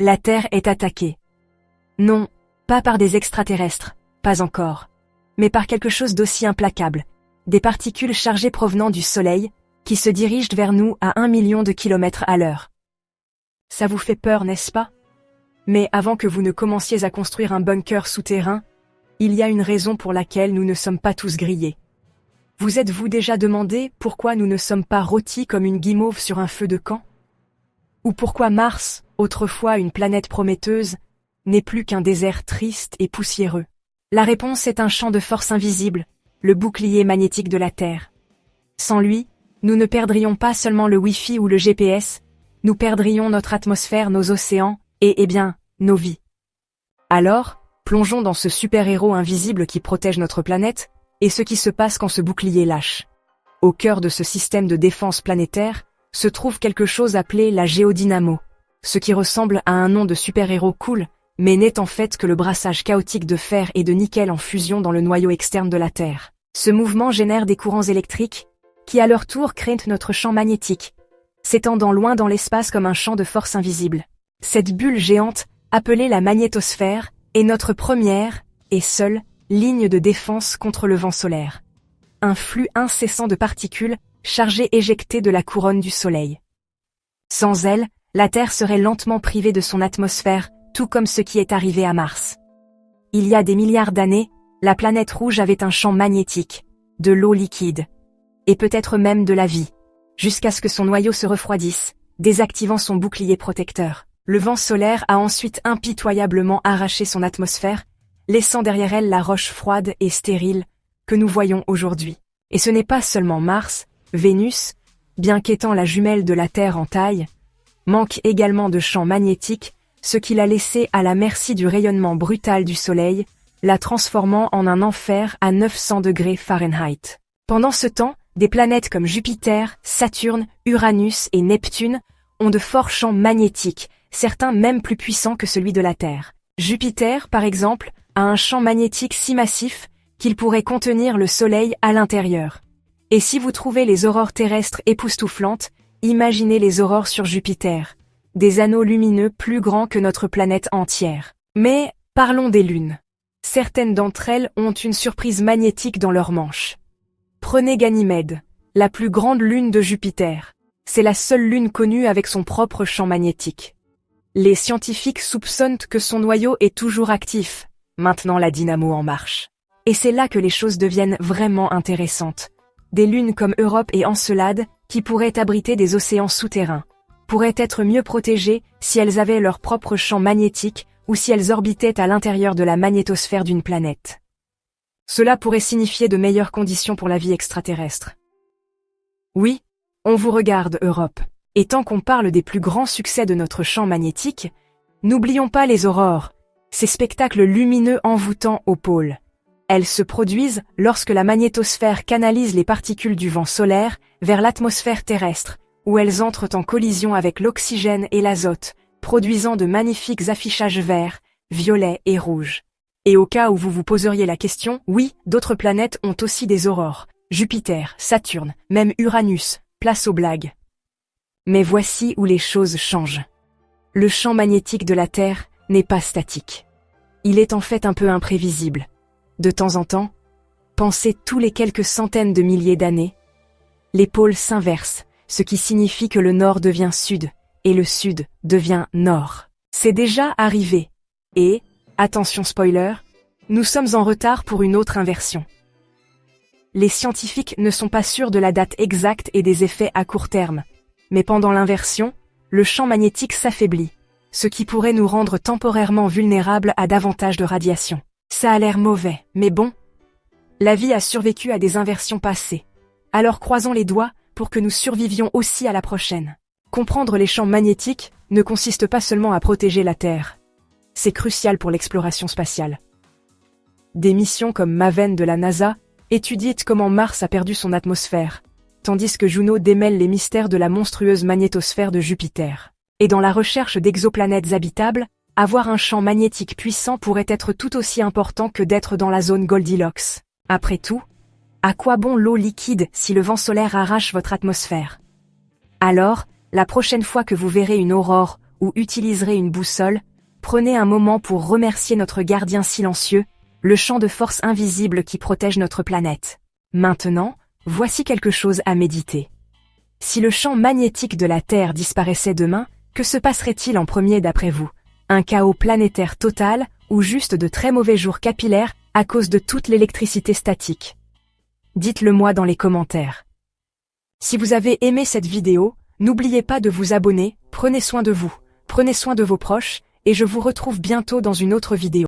La Terre est attaquée. Non, pas par des extraterrestres, pas encore, mais par quelque chose d'aussi implacable, des particules chargées provenant du Soleil, qui se dirigent vers nous à 1 million de kilomètres à l'heure. Ça vous fait peur, n'est-ce pas? Mais avant que vous ne commenciez à construire un bunker souterrain, il y a une raison pour laquelle nous ne sommes pas tous grillés. Vous êtes-vous déjà demandé pourquoi nous ne sommes pas rôtis comme une guimauve sur un feu de camp? Ou pourquoi Mars, autrefois une planète prometteuse, n'est plus qu'un désert triste et poussiéreux? La réponse est un champ de force invisible, le bouclier magnétique de la Terre. Sans lui, nous ne perdrions pas seulement le Wi-Fi ou le GPS, nous perdrions notre atmosphère, nos océans, et, nos vies. Alors, plongeons dans ce super-héros invisible qui protège notre planète, et ce qui se passe quand ce bouclier lâche. Au cœur de ce système de défense planétaire, se trouve quelque chose appelé la géodynamo, ce qui ressemble à un nom de super-héros cool, mais n'est en fait que le brassage chaotique de fer et de nickel en fusion dans le noyau externe de la Terre. Ce mouvement génère des courants électriques, qui à leur tour créent notre champ magnétique, s'étendant loin dans l'espace comme un champ de force invisible. Cette bulle géante, appelée la magnétosphère, est notre première, et seule, ligne de défense contre le vent solaire. Un flux incessant de particules, chargées éjectées de la couronne du Soleil. Sans elle, la Terre serait lentement privée de son atmosphère, tout comme ce qui est arrivé à Mars. Il y a des milliards d'années, la planète rouge avait un champ magnétique, de l'eau liquide, et peut-être même de la vie, jusqu'à ce que son noyau se refroidisse, désactivant son bouclier protecteur. Le vent solaire a ensuite impitoyablement arraché son atmosphère, laissant derrière elle la roche froide et stérile que nous voyons aujourd'hui. Et ce n'est pas seulement Mars, Vénus, bien qu'étant la jumelle de la Terre en taille, manque également de champ magnétique, ce qui l'a laissé à la merci du rayonnement brutal du Soleil, la transformant en un enfer à 900 degrés Fahrenheit. Pendant ce temps, des planètes comme Jupiter, Saturne, Uranus et Neptune ont de forts champs magnétiques, certains même plus puissants que celui de la Terre. Jupiter, par exemple, a un champ magnétique si massif qu'il pourrait contenir le Soleil à l'intérieur. Et si vous trouvez les aurores terrestres époustouflantes, imaginez les aurores sur Jupiter, des anneaux lumineux plus grands que notre planète entière. Mais parlons des lunes. Certaines d'entre elles ont une surprise magnétique dans leurs manches. Prenez Ganymède, la plus grande lune de Jupiter. C'est la seule lune connue avec son propre champ magnétique. Les scientifiques soupçonnent que son noyau est toujours actif, maintenant la dynamo en marche. Et c'est là que les choses deviennent vraiment intéressantes. Des lunes comme Europe et Encelade, qui pourraient abriter des océans souterrains, pourraient être mieux protégées si elles avaient leur propre champ magnétique ou si elles orbitaient à l'intérieur de la magnétosphère d'une planète. Cela pourrait signifier de meilleures conditions pour la vie extraterrestre. Oui, on vous regarde, Europe. Et tant qu'on parle des plus grands succès de notre champ magnétique, n'oublions pas les aurores, ces spectacles lumineux envoûtants aux pôles. Elles se produisent lorsque la magnétosphère canalise les particules du vent solaire vers l'atmosphère terrestre, où elles entrent en collision avec l'oxygène et l'azote, produisant de magnifiques affichages verts, violets et rouges. Et au cas où vous vous poseriez la question, oui, d'autres planètes ont aussi des aurores. Jupiter, Saturne, même Uranus, place aux blagues. Mais voici où les choses changent. Le champ magnétique de la Terre n'est pas statique. Il est en fait un peu imprévisible. De temps en temps, pensez tous les quelques centaines de milliers d'années, les pôles s'inversent, ce qui signifie que le nord devient sud, et le sud devient nord. C'est déjà arrivé. Et, attention spoiler, nous sommes en retard pour une autre inversion. Les scientifiques ne sont pas sûrs de la date exacte et des effets à court terme, mais pendant l'inversion, le champ magnétique s'affaiblit, ce qui pourrait nous rendre temporairement vulnérables à davantage de radiation. Ça a l'air mauvais, mais bon. La vie a survécu à des inversions passées. Alors croisons les doigts pour que nous survivions aussi à la prochaine. Comprendre les champs magnétiques ne consiste pas seulement à protéger la Terre. C'est crucial pour l'exploration spatiale. Des missions comme Maven de la NASA étudient comment Mars a perdu son atmosphère, tandis que Juno démêle les mystères de la monstrueuse magnétosphère de Jupiter. Et dans la recherche d'exoplanètes habitables, avoir un champ magnétique puissant pourrait être tout aussi important que d'être dans la zone Goldilocks. Après tout, à quoi bon l'eau liquide si le vent solaire arrache votre atmosphère? Alors, la prochaine fois que vous verrez une aurore ou utiliserez une boussole, prenez un moment pour remercier notre gardien silencieux, le champ de force invisible qui protège notre planète. Maintenant, voici quelque chose à méditer. Si le champ magnétique de la Terre disparaissait demain, que se passerait-il en premier d'après vous? Un chaos planétaire total ou juste de très mauvais jours capillaires à cause de toute l'électricité statique? Dites-le moi dans les commentaires. Si vous avez aimé cette vidéo, n'oubliez pas de vous abonner, prenez soin de vous, prenez soin de vos proches, et je vous retrouve bientôt dans une autre vidéo.